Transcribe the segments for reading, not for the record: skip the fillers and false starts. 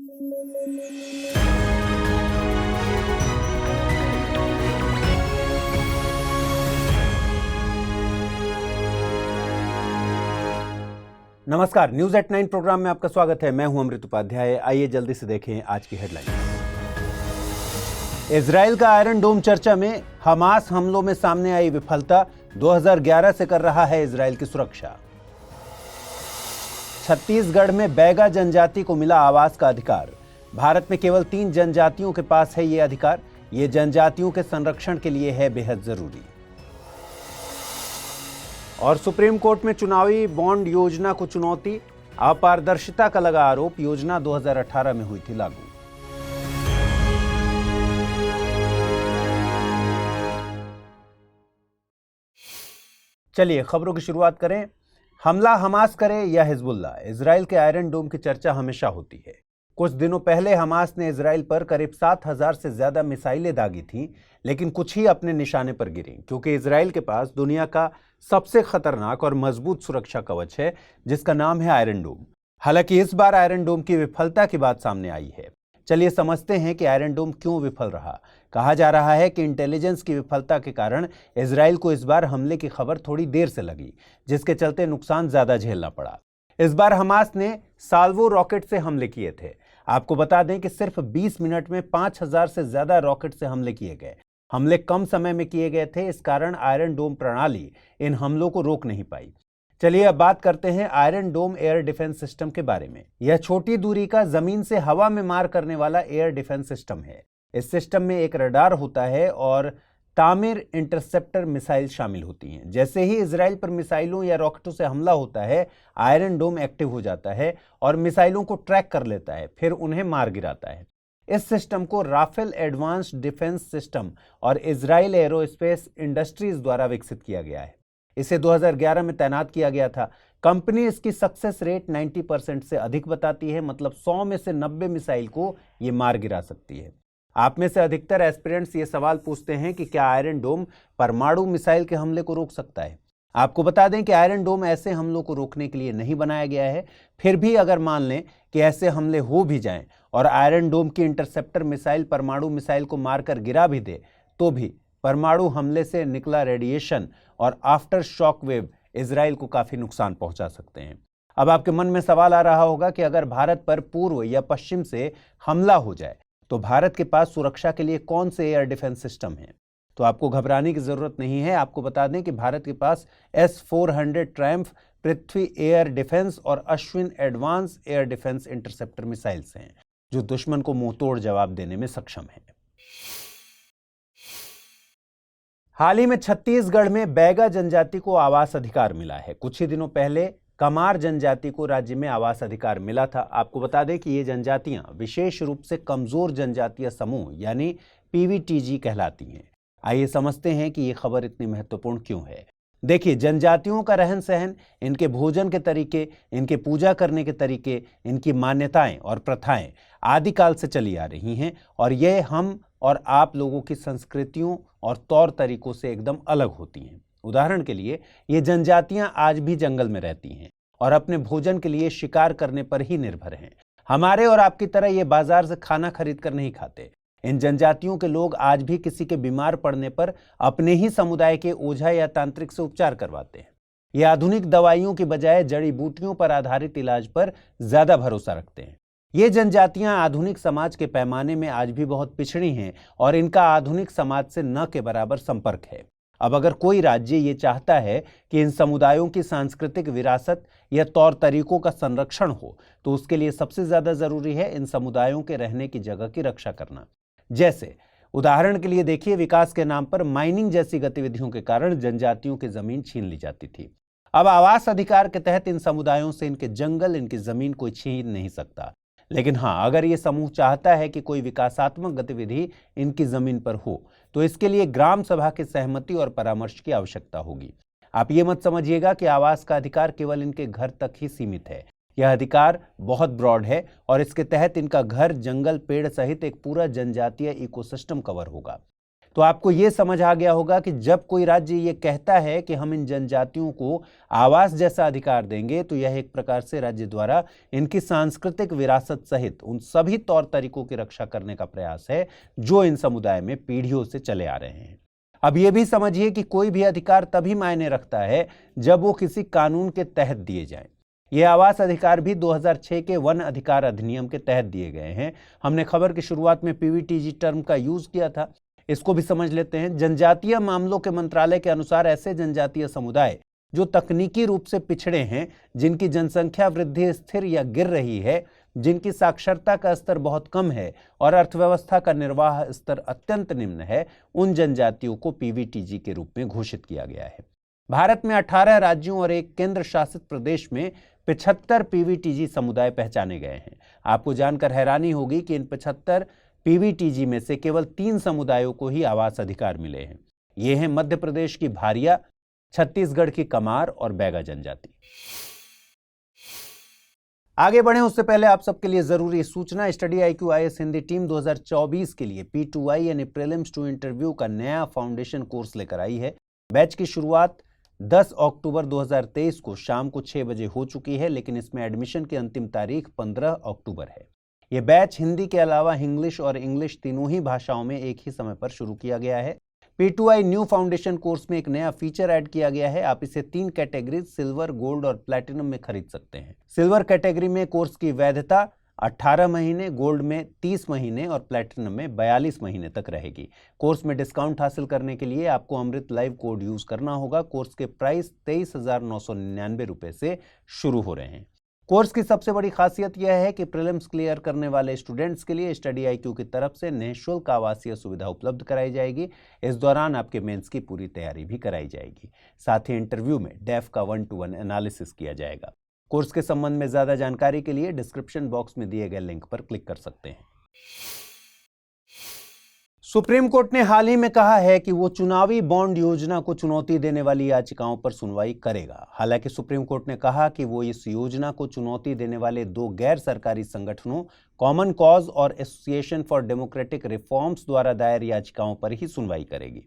नमस्कार, news at 9 programme में आपका स्वागत है। मैं हूं अमृत उपाध्याय। आइए जल्दी से देखें आज की हेडलाइंस। इजराइल का आयरन डोम चर्चा में, हमास हमलों में सामने आई विफलता, 2011 से कर रहा है इजराइल की सुरक्षा। छत्तीसगढ़ में बैगा जनजाति को मिला आवास का अधिकार। भारत में केवल 3 जनजातियों के पास है ये अधिकार। ये जनजातियों के संरक्षण के लिए है बेहद जरूरी। और सुप्रीम कोर्ट में चुनावी बॉन्ड योजना को चुनौती, अपारदर्शिता का लगा आरोप। योजना 2018 में हुई थी लागू। चलिए खबरों की शुरुआत करें। हमला हमास करे या हिजबुल्लाह, इजराइल के आयरन डोम की चर्चा हमेशा होती है। कुछ दिनों पहले हमास ने इजराइल पर करीब 7,000 से ज्यादा मिसाइलें दागी थीं, लेकिन कुछ ही अपने निशाने पर गिरी, क्योंकि इजराइल के पास दुनिया का सबसे खतरनाक और मजबूत सुरक्षा कवच है, जिसका नाम है आयरन डोम। हालांकि इस बार आयरन डोम की विफलता की बात सामने आई है। चलिए समझते हैं कि आयरन डोम क्यों विफल रहा। कहा जा रहा है कि इंटेलिजेंस की विफलता के कारण इजराइल को इस बार हमले की खबर थोड़ी देर से लगी, जिसके चलते नुकसान ज्यादा झेलना पड़ा। इस बार हमास ने साल्वो रॉकेट से हमले किए थे। आपको बता दें कि सिर्फ 20 मिनट में 5,000 से ज्यादा रॉकेट से हमले किए गए। हमले कम समय में किए गए थे, इस कारण आयरन डोम प्रणाली इन हमलों को रोक नहीं पाई। चलिए अब बात करते हैं आयरन डोम एयर डिफेंस सिस्टम के बारे में। यह छोटी दूरी का जमीन से हवा में मार करने वाला एयर डिफेंस सिस्टम है। इस सिस्टम में एक रडार होता है और तामिर इंटरसेप्टर मिसाइल शामिल होती हैं। जैसे ही इजराइल पर मिसाइलों या रॉकेटों से हमला होता है, आयरन डोम एक्टिव हो जाता है और मिसाइलों को ट्रैक कर लेता है, फिर उन्हें मार गिराता है। इस सिस्टम को राफेल एडवांस्ड डिफेंस सिस्टम और इजराइल एरोस्पेस इंडस्ट्रीज द्वारा विकसित किया गया है। इसे 2011 में तैनात किया गया था। कंपनी इसकी सक्सेस रेट 90% से अधिक बताती है, मतलब 100 में से 90 मिसाइल को ये मार गिरा सकती है। आप में से अधिकतर एस्पिरेंट्स ये सवाल पूछते हैं कि क्या आयरन डोम परमाणु मिसाइल के हमले को रोक सकता है। आपको बता दें कि आयरन डोम ऐसे हमलों को रोकने के लिए नहीं बनाया गया है। फिर भी अगर मान लें कि ऐसे हमले हो भी जाएं और आयरन डोम की इंटरसेप्टर मिसाइल परमाणु मिसाइल को मारकर गिरा भी दे, तो भी परमाणु हमले से निकला रेडिएशन और आफ्टर शॉक वेव इजराइल को काफी नुकसान पहुंचा सकते हैं। अब आपके मन में सवाल आ रहा होगा कि अगर भारत पर पूर्व या पश्चिम से हमला हो जाए तो भारत के पास सुरक्षा के लिए कौन से एयर डिफेंस सिस्टम हैं। तो आपको घबराने की जरूरत नहीं है। आपको बता दें कि भारत के पास S-400 ट्रायम्फ पृथ्वी एयर डिफेंस और Ashwin advance air defence interceptor missiles हैं, जो दुश्मन को मुंहतोड़ जवाब देने में सक्षम है। हाल ही में छत्तीसगढ़ में बैगा जनजाति को आवास अधिकार मिला है। कुछ ही दिनों पहले कमार जनजाति को राज्य में आवास अधिकार मिला था। आपको बता दें कि ये जनजातियां विशेष रूप से कमजोर जनजातीय समूह यानी PVTG कहलाती हैं। आइए समझते हैं कि ये खबर इतनी महत्वपूर्ण क्यों है। देखिए, जनजातियों का रहन सहन, इनके भोजन के तरीके, इनके पूजा करने के तरीके, इनकी मान्यताएं और प्रथाएं आदिकाल से चली आ रही हैं और ये हम और आप लोगों की संस्कृतियों और तौर तरीकों से एकदम अलग होती हैं। उदाहरण के लिए, ये जनजातियां आज भी जंगल में रहती हैं और अपने भोजन के लिए शिकार करने पर ही निर्भर हैं। हमारे और आपकी तरह ये बाजार से खाना खरीद कर नहीं खाते। इन जनजातियों के लोग आज भी किसी के बीमार पड़ने पर अपने ही समुदाय के ओझा या तांत्रिक से उपचार करवाते हैं। ये आधुनिक दवाइयों की बजाय जड़ी बूटियों पर आधारित इलाज पर ज्यादा भरोसा रखते हैं। ये जनजातियां आधुनिक समाज के पैमाने में आज भी बहुत पिछड़ी हैं और इनका आधुनिक समाज से न के बराबर संपर्क है। अब अगर कोई राज्य ये चाहता है कि इन समुदायों की सांस्कृतिक विरासत या तौर तरीकों का संरक्षण हो, तो उसके लिए सबसे ज्यादा जरूरी है इन समुदायों के रहने की जगह की रक्षा करना। जैसे उदाहरण के लिए देखिए, विकास के नाम पर माइनिंग जैसी गतिविधियों के कारण जनजातियों की जमीन छीन ली जाती थी। अब आवास अधिकार के तहत इन समुदायों से इनके जंगल, इनकी जमीन कोई छीन नहीं सकता। लेकिन हाँ, अगर ये समूह चाहता है कि कोई विकासात्मक गतिविधि इनकी जमीन पर हो, तो इसके लिए ग्राम सभा की सहमति और परामर्श की आवश्यकता होगी। आप ये मत समझिएगा कि आवास का अधिकार केवल इनके घर तक ही सीमित है। यह अधिकार बहुत ब्रॉड है और इसके तहत इनका घर, जंगल, पेड़ सहित एक पूरा जनजातीय इकोसिस्टम कवर होगा। तो आपको ये समझ आ गया होगा कि जब कोई राज्य ये कहता है कि हम इन जनजातियों को आवास जैसा अधिकार देंगे, तो यह एक प्रकार से राज्य द्वारा इनकी सांस्कृतिक विरासत सहित उन सभी तौर तरीकों की रक्षा करने का प्रयास है जो इन समुदाय में पीढ़ियों से चले आ रहे हैं। अब यह भी समझिए कि कोई भी अधिकार तभी मायने रखता है जब वो किसी कानून के तहत दिए जाएं। ये आवास अधिकार भी 2006 के वन अधिकार अधिनियम के तहत दिए गए हैं। हमने खबर की शुरुआत में पीवीटीजी टर्म का यूज किया था, इसको भी समझ लेते हैं। जनजातीय मामलों के मंत्रालय के अनुसार ऐसे जनजातीय समुदाय जो तकनीकी रूप से पिछड़े हैं, जिनकी जनसंख्या वृद्धि स्थिर या गिर रही है, जिनकी साक्षरता का स्तर बहुत कम है और अर्थव्यवस्था का निर्वाह स्तर अत्यंत निम्न है, उन जनजातियों को पीवीटीजी के रूप में घोषित किया गया है। भारत में 18 राज्यों और एक केंद्र शासित प्रदेश में 75 पीवीटीजी समुदाय पहचाने गए हैं। आपको जानकर हैरानी होगी कि इन 75 पीवीटीजी में से केवल 3 समुदायों को ही आवास अधिकार मिले हैं। ये हैं मध्य प्रदेश की भारिया, छत्तीसगढ़ की कमार और बैगा जनजाति। आगे बढ़ें उससे पहले आप सबके लिए जरूरी सूचना, study IQ IAS Hindi team 2024 के लिए P2I यानी प्रीलिम्स टू इंटरव्यू का नया फाउंडेशन कोर्स लेकर आई है। बैच की शुरुआत 10 अक्टूबर 2023 को शाम को 6 बजे हो चुकी है, लेकिन इसमें एडमिशन की अंतिम तारीख 15 अक्टूबर है। यह बैच हिंदी के अलावा इंग्लिश और इंग्लिश तीनों ही भाषाओं में एक ही समय पर शुरू किया गया है। P2I न्यू फाउंडेशन कोर्स में एक नया फीचर ऐड किया गया है। आप इसे 3 कैटेगरी सिल्वर, गोल्ड और प्लैटिनम में खरीद सकते हैं। सिल्वर कैटेगरी में कोर्स की वैधता 18 महीने, गोल्ड में 30 महीने और प्लैटिनम में 42 महीने तक रहेगी। कोर्स में डिस्काउंट हासिल करने के लिए आपको अमृत लाइव कोड यूज करना होगा। कोर्स के प्राइस 23,999 रुपए से शुरू हो रहे हैं। कोर्स की सबसे बड़ी खासियत यह है कि प्रीलिम्स क्लियर करने वाले स्टूडेंट्स के लिए स्टडी IQ की तरफ से निःशुल्क आवासीय सुविधा उपलब्ध कराई जाएगी। इस दौरान आपके मेंस की पूरी तैयारी भी कराई जाएगी। साथ ही इंटरव्यू में डेफ का 1-to-1 एनालिसिस किया जाएगा। कोर्स के संबंध में ज्यादा जानकारी के लिए डिस्क्रिप्शन बॉक्स में दिए गए लिंक पर क्लिक कर सकते हैं। सुप्रीम कोर्ट ने हाल ही में कहा है कि वो चुनावी बॉन्ड योजना को चुनौती देने वाली याचिकाओं पर सुनवाई करेगा। हालांकि सुप्रीम कोर्ट ने कहा कि वो इस योजना को चुनौती देने वाले 2 गैर सरकारी संगठनों कॉमन कॉज और एसोसिएशन फॉर डेमोक्रेटिक रिफॉर्म्स द्वारा दायर याचिकाओं पर ही सुनवाई करेगी।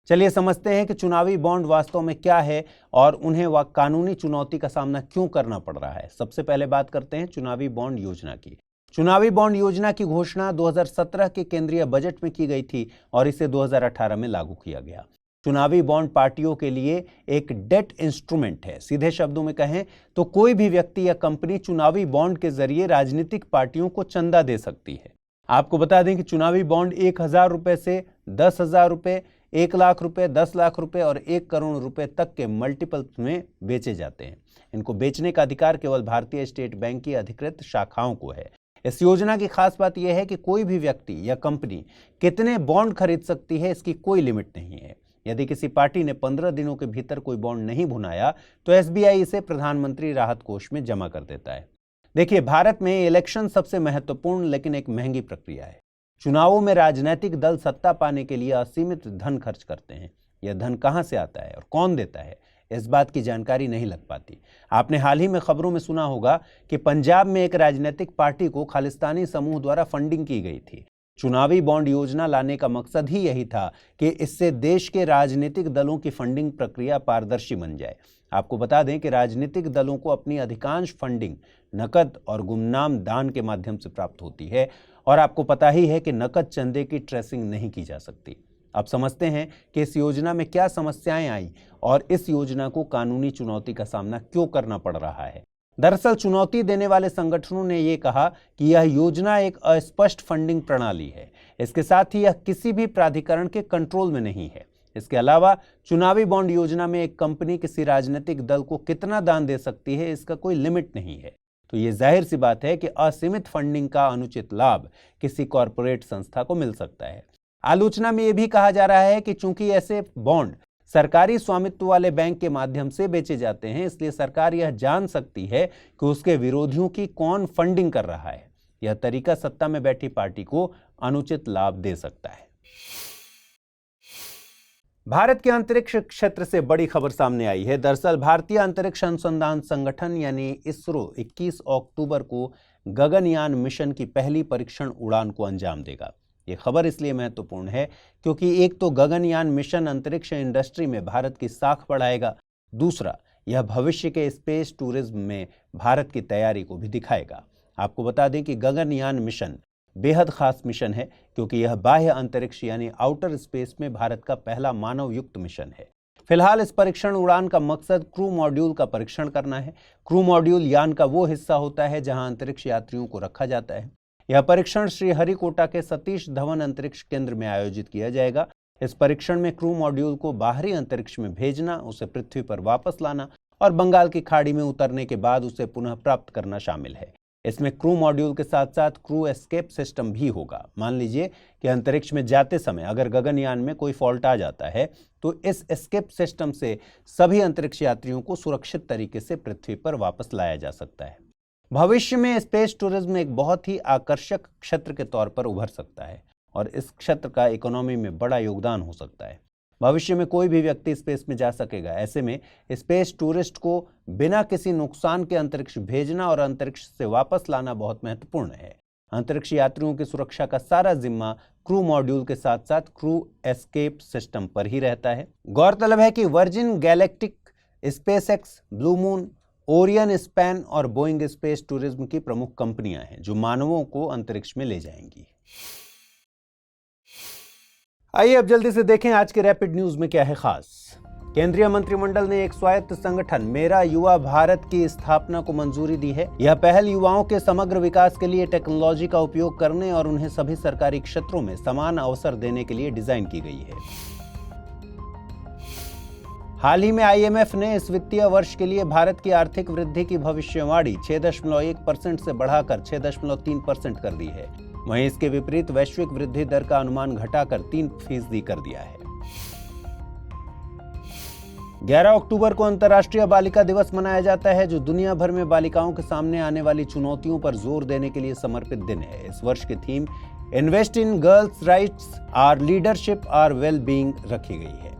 चलिए समझते हैं कि चुनावी बॉन्ड वास्तव में क्या है और उन्हें वह कानूनी चुनौती का सामना क्यों करना पड़ रहा है। सबसे पहले बात करते हैं चुनावी बॉन्ड योजना की। चुनावी बॉन्ड योजना की घोषणा 2017 के केंद्रीय बजट में की गई थी और इसे 2018 में लागू किया गया। चुनावी बॉन्ड पार्टियों के लिए एक डेट इंस्ट्रूमेंट है। सीधे शब्दों में कहें तो कोई भी व्यक्ति या कंपनी चुनावी बॉन्ड के जरिए राजनीतिक पार्टियों को चंदा दे सकती है। आपको बता दें कि चुनावी बॉन्ड 1,000 रुपए से 10,000 रुपए, 1 लाख रुपए, 10 लाख रुपए और 1 करोड़ रुपए तक के मल्टीपल्स में बेचे जाते हैं। इनको बेचने का अधिकार केवल भारतीय स्टेट बैंक की अधिकृत शाखाओं को है। इस योजना की खास बात यह है कि कोई भी व्यक्ति या कंपनी कितने बॉन्ड खरीद सकती है, इसकी कोई लिमिट नहीं है। यदि किसी पार्टी ने 15 दिनों के भीतर कोई बॉन्ड नहीं भुनाया तो SBI इसे प्रधानमंत्री राहत कोष में जमा कर देता है। देखिए, भारत में इलेक्शन सबसे महत्वपूर्ण लेकिन एक महंगी प्रक्रिया है। चुनावों में राजनीतिक दल सत्ता पाने के लिए असीमित धन खर्च करते हैं। यह धन कहां से आता है और कौन देता है, इस बात की जानकारी नहीं लग पाती। आपने हाल ही में खबरों में सुना होगा कि पंजाब में एक राजनीतिक पार्टी को खालिस्तानी समूह द्वारा फंडिंग की गई थी। चुनावी बॉन्ड योजना लाने का मकसद ही यही था कि इससे देश के राजनीतिक दलों की फंडिंग प्रक्रिया पारदर्शी बन जाए। आपको बता दें कि राजनीतिक दलों को अपनी अधिकांश फंडिंग नकद और गुमनाम दान के माध्यम से प्राप्त होती है और आपको पता ही है कि नकद चंदे की ट्रेसिंग नहीं की जा सकती। अब समझते हैं कि इस योजना में क्या समस्याएं आई और इस योजना को कानूनी चुनौती का सामना क्यों करना पड़ रहा है। दरअसल चुनौती देने वाले संगठनों ने यह कहा कि यह योजना एक अस्पष्ट फंडिंग प्रणाली है। इसके साथ ही यह किसी भी प्राधिकरण के कंट्रोल में नहीं है। इसके अलावा चुनावी बॉन्ड योजना में एक कंपनी किसी राजनीतिक दल को कितना दान दे सकती है, इसका कोई लिमिट नहीं है। तो ये जाहिर सी बात है कि असीमित फंडिंग का अनुचित लाभ किसी कॉरपोरेट संस्था को मिल सकता है। आलोचना में यह भी कहा जा रहा है कि चूंकि ऐसे बॉन्ड सरकारी स्वामित्व वाले बैंक के माध्यम से बेचे जाते हैं, इसलिए सरकार यह जान सकती है कि उसके विरोधियों की कौन फंडिंग कर रहा है। यह तरीका सत्ता में बैठी पार्टी को अनुचित लाभ दे सकता है। भारत के अंतरिक्ष क्षेत्र से बड़ी खबर सामने आई है। दरअसल भारतीय अंतरिक्ष अनुसंधान संगठन यानी इसरो 21 अक्टूबर को गगनयान मिशन की पहली परीक्षण उड़ान को अंजाम देगा। ये खबर इसलिए महत्वपूर्ण है क्योंकि एक तो गगनयान मिशन अंतरिक्ष इंडस्ट्री में भारत की साख बढ़ाएगा, दूसरा यह भविष्य के स्पेस टूरिज्म में भारत की तैयारी को भी दिखाएगा। आपको बता दें कि गगनयान मिशन बेहद खास मिशन है क्योंकि यह बाह्य अंतरिक्ष यानी आउटर स्पेस में भारत का पहला मानव युक्त मिशन है। फिलहाल इस परीक्षण उड़ान का मकसद क्रू मॉड्यूल का परीक्षण करना है। क्रू मॉड्यूल यान का वो हिस्सा होता है जहां अंतरिक्ष यात्रियों को रखा जाता है। यह परीक्षण श्रीहरिकोटा के सतीश धवन अंतरिक्ष केंद्र में आयोजित किया जाएगा। इस परीक्षण में क्रू मॉड्यूल को बाहरी अंतरिक्ष में भेजना, उसे पृथ्वी पर वापस लाना और बंगाल की खाड़ी में उतरने के बाद उसे पुनः प्राप्त करना शामिल है। इसमें क्रू मॉड्यूल के साथ साथ क्रू एस्केप सिस्टम भी होगा। मान लीजिए कि अंतरिक्ष में जाते समय अगर गगनयान में कोई फॉल्ट आ जाता है तो इस एस्केप सिस्टम से सभी अंतरिक्ष यात्रियों को सुरक्षित तरीके से पृथ्वी पर वापस लाया जा सकता है। भविष्य में स्पेस टूरिज्म एक बहुत ही आकर्षक क्षेत्र के तौर पर उभर सकता है और इस क्षेत्र का इकोनॉमी में बड़ा योगदान हो सकता है। भविष्य में कोई भी व्यक्ति स्पेस में जा सकेगा। ऐसे में स्पेस टूरिस्ट को बिना किसी नुकसान के अंतरिक्ष भेजना और अंतरिक्ष से वापस लाना बहुत महत्वपूर्ण है। अंतरिक्ष यात्रियों की सुरक्षा का सारा जिम्मा क्रू मॉड्यूल के साथ साथ क्रू एस्केप सिस्टम पर ही रहता है। गौरतलब है कि virgin galactic, SpaceX, blue moon, Orion span और बोइंग स्पेस टूरिज्म की प्रमुख कंपनियां हैं जो मानवों को अंतरिक्ष में ले जाएंगी। आइए अब जल्दी से देखें आज के रैपिड न्यूज में क्या है खास। केंद्रीय मंत्रिमंडल ने एक स्वायत्त संगठन मेरा युवा भारत की स्थापना को मंजूरी दी है। यह पहल युवाओं के समग्र विकास के लिए टेक्नोलॉजी का उपयोग करने और उन्हें सभी सरकारी क्षेत्रों में समान अवसर देने के लिए डिजाइन की गई है। हाल ही में IMF ने इस वित्तीय वर्ष के लिए भारत की आर्थिक वृद्धि की भविष्यवाणी 6.1% से बढ़ाकर 6.3% कर दी है। वहीं इसके विपरीत वैश्विक वृद्धि दर का अनुमान घटाकर 3% कर दिया है। 11 अक्टूबर को अंतर्राष्ट्रीय बालिका दिवस मनाया जाता है जो दुनिया भर में बालिकाओं के सामने आने वाली चुनौतियों पर जोर देने के लिए समर्पित दिन है। इस वर्ष की theme invest in girls rights our leadership our well being रखी गई है।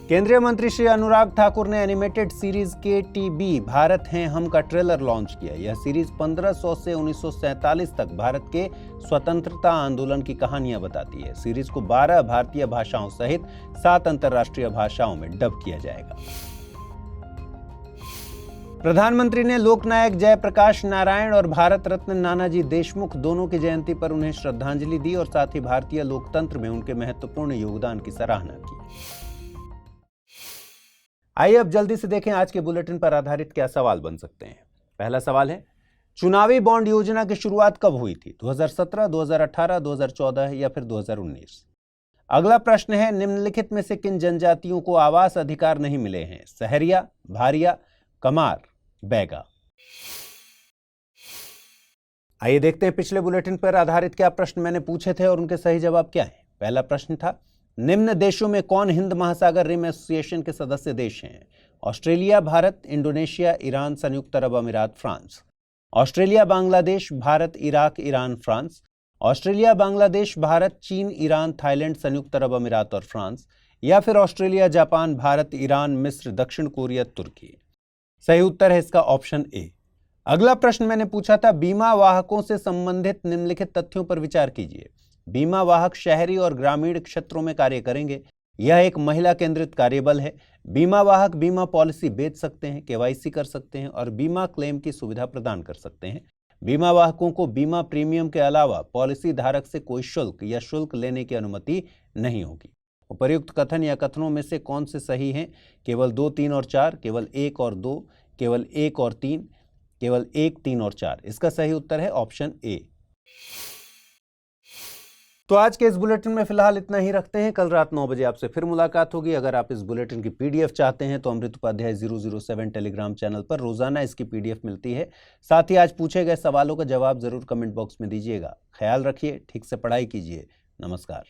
केंद्रीय मंत्री श्री अनुराग ठाकुर ने एनिमेटेड सीरीज KTB भारत हैं हम का ट्रेलर लॉन्च किया। यह सीरीज 1500 से 1947 तक भारत के स्वतंत्रता आंदोलन की कहानियां बताती है। सीरीज को 12 भारतीय भाषाओं सहित 7 अंतर्राष्ट्रीय भाषाओं में डब किया जाएगा। प्रधानमंत्री ने लोकनायक जयप्रकाश नारायण और भारत रत्न नानाजी देशमुख दोनों की जयंती पर उन्हें श्रद्धांजलि दी और साथ ही भारतीय लोकतंत्र में उनके महत्वपूर्ण योगदान की सराहना की। आइए अब जल्दी से देखें आज के बुलेटिन पर आधारित क्या सवाल बन सकते हैं। पहला सवाल है, चुनावी बॉन्ड योजना की शुरुआत कब हुई थी? 2017, 2018, 2014 या फिर 2019? अगला प्रश्न है, निम्नलिखित में से किन जनजातियों को आवास अधिकार नहीं मिले हैं? सहरिया, भारिया, कमार, बैगा। आइए देखते हैं पिछले बुलेटिन पर आधारित क्या प्रश्न मैंने पूछे थे और उनके सही जवाब क्या है। पहला प्रश्न था, निम्न देशों में कौन हिंद महासागर रिम एसोसिएशन के सदस्य देश हैं? ऑस्ट्रेलिया, भारत, इंडोनेशिया, ईरान, संयुक्त अरब अमीरात, France. Australia, Bangladesh, Bharat, Iraq, Iran, France. Australia, Bangladesh, Bharat, चीन, ईरान, थाईलैंड, संयुक्त अरब अमीरात और फ्रांस। या फिर ऑस्ट्रेलिया, जापान, भारत, ईरान, मिस्र, दक्षिण कोरिया, तुर्की। सही उत्तर है इसका ऑप्शन ए। अगला प्रश्न मैंने पूछा था, बीमा वाहकों से संबंधित निम्नलिखित तथ्यों पर विचार कीजिए। बीमा वाहक शहरी और ग्रामीण क्षेत्रों में कार्य करेंगे। यह एक महिला केंद्रित कार्यबल है। बीमा वाहक बीमा पॉलिसी बेच सकते हैं, KYC कर सकते हैं और बीमा क्लेम की सुविधा प्रदान कर सकते हैं। बीमा वाहकों को बीमा प्रीमियम के अलावा पॉलिसी धारक से कोई शुल्क या शुल्क लेने की अनुमति नहीं होगी। उपर्युक्त कथन या कथनों में से कौन से सही हैं? केवल 2, 3 और 4, केवल 1 और 2, केवल 1 और 3, केवल 1, 3 और 4। इसका सही उत्तर है ऑप्शन ए। तो आज के इस बुलेटिन में फिलहाल इतना ही रखते हैं। कल रात 9 बजे आपसे फिर मुलाकात होगी। अगर आप इस बुलेटिन की PDF चाहते हैं तो अमृत उपाध्याय 007 टेलीग्राम चैनल पर रोजाना इसकी PDF मिलती है। साथ ही आज पूछे गए सवालों का जवाब जरूर कमेंट बॉक्स में दीजिएगा। ख्याल रखिए, ठीक से पढ़ाई कीजिए। नमस्कार।